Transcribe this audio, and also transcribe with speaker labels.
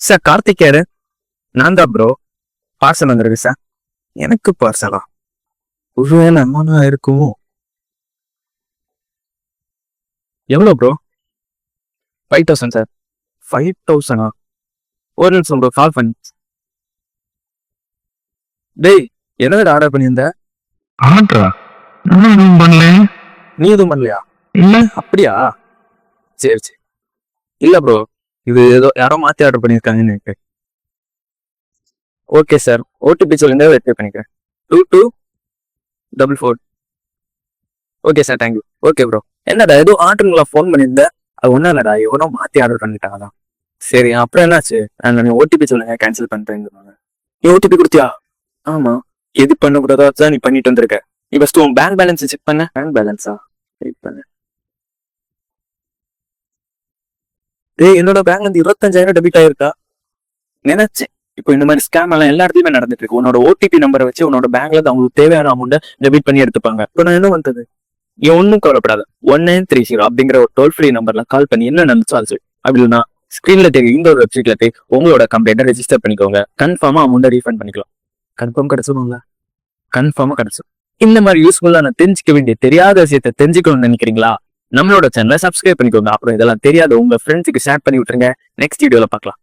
Speaker 1: Sir Karthik யாரு? நான் தான் ப்ரோ. பார்சல் வந்துருக்கு சார். எனக்கு பார்சலா? ஒருவேளை அம்மானா இருக்குமோ? எவ்வளோ ப்ரோ? 5000 சார். 5000ஆ? ஒரு நிமிஷம் ப்ரோ, கால் பண்ணி. டேய், என்னது ஆர்டர் பண்ணியிருந்த?
Speaker 2: ஆட்ரா நான் எதுவும் பண்ணல.
Speaker 1: நீ எதுவும் பண்ணலையா?
Speaker 2: இல்ல.
Speaker 1: அப்படியா? சரி சரி. இல்ல ப்ரோ, இது ஏதோ யாரோ மாத்தி ஆர்டர் பண்ணியிருக்காங்கன்னு நினைக்கிறேன். ஓகே சார், ஓடிபி சொல்லுங்க, வெரிஃபை பண்ணிக்கிறேன். 2244. Okay sir, thank you. Okay bro. என்னடா ஏதோ ஆர்டருங்களா ஃபோன் பண்ணியிருந்தேன்? அது ஒன்றும் இல்லடா, எவனோ மாத்தி ஆர்டர் பண்ணிட்டாங்க தான். சரி, அப்புறம் என்னாச்சு? நீ ஓடிபி சொல்லுங்க, கேன்சல் பண்றேன். நீ ஓடிபி கொடுத்தியா? ஆமா. எது பண்ணக்கூடாதோ தான் நீ பண்ணிட்டு வந்திருக்க. நீ ஃபர்ஸ்ட் உன் பேங்க் பேலன்ஸ் செக் பண்ண. பேங்க் பேலன்ஸா? வெயிட் பண்ணு. டேய், என்னோட பேங்க்ல இருந்து 25,000 டெபிட் ஆயிருக்கா? நினைச்சேன். இப்போ இந்த மாதிரி ஸ்கேம் எல்லாம் எல்லா இடத்துலயுமே நடந்துட்டு இருக்கு. உன்னோட ஓடிபி நம்பரை வச்சு உன்னோட பேங்க்ல இருந்து அவங்களுக்கு தேவையான அமௌண்ட்டை டெபிட் பண்ணி எடுத்துப்பாங்க. இப்போ நான் என்ன வந்தது? நீ ஒன்றும் கவலைப்படாத. 1930 அப்படிங்கிற ஒரு டோல் ஃப்ரீ நம்பர்ல கால் பண்ணி என்ன நடந்துச்சோ அது. அப்படி இல்லைன்னா ஸ்கிரீன்ல தெரியும் இந்த ஒரு வெப்சைட்ல போய் உங்களோட கம்ப்ளைண்ட்டை ரெஜிஸ்டர் பண்ணிக்கோங்க. கன்ஃபார்மா அமௌண்ட்டை ரீஃபண்ட் பண்ணிக்கலாம். கன்ஃபார்ம் கிடைச்சிடும்ல? கன்ஃபார்மா கிடைச்சிடும். இந்த மாதிரி யூஸ்ஃபுல்லா நான் தெரிஞ்சுக்க வேண்டிய தெரியாத விஷயத்தை தெரிஞ்சுக்கணும்னு நினைக்கிறீங்களா? நம்மளோட சேனலை சப்ஸ்கிரைப் பண்ணிக்கோங்க. அப்புறம் இதெல்லாம் தெரியாத உங்க ஃப்ரெண்ட்ஸுக்கு ஷேர் பண்ணி விட்டுருங்க. நெக்ஸ்ட் வீடியோல பார்க்கலாம்.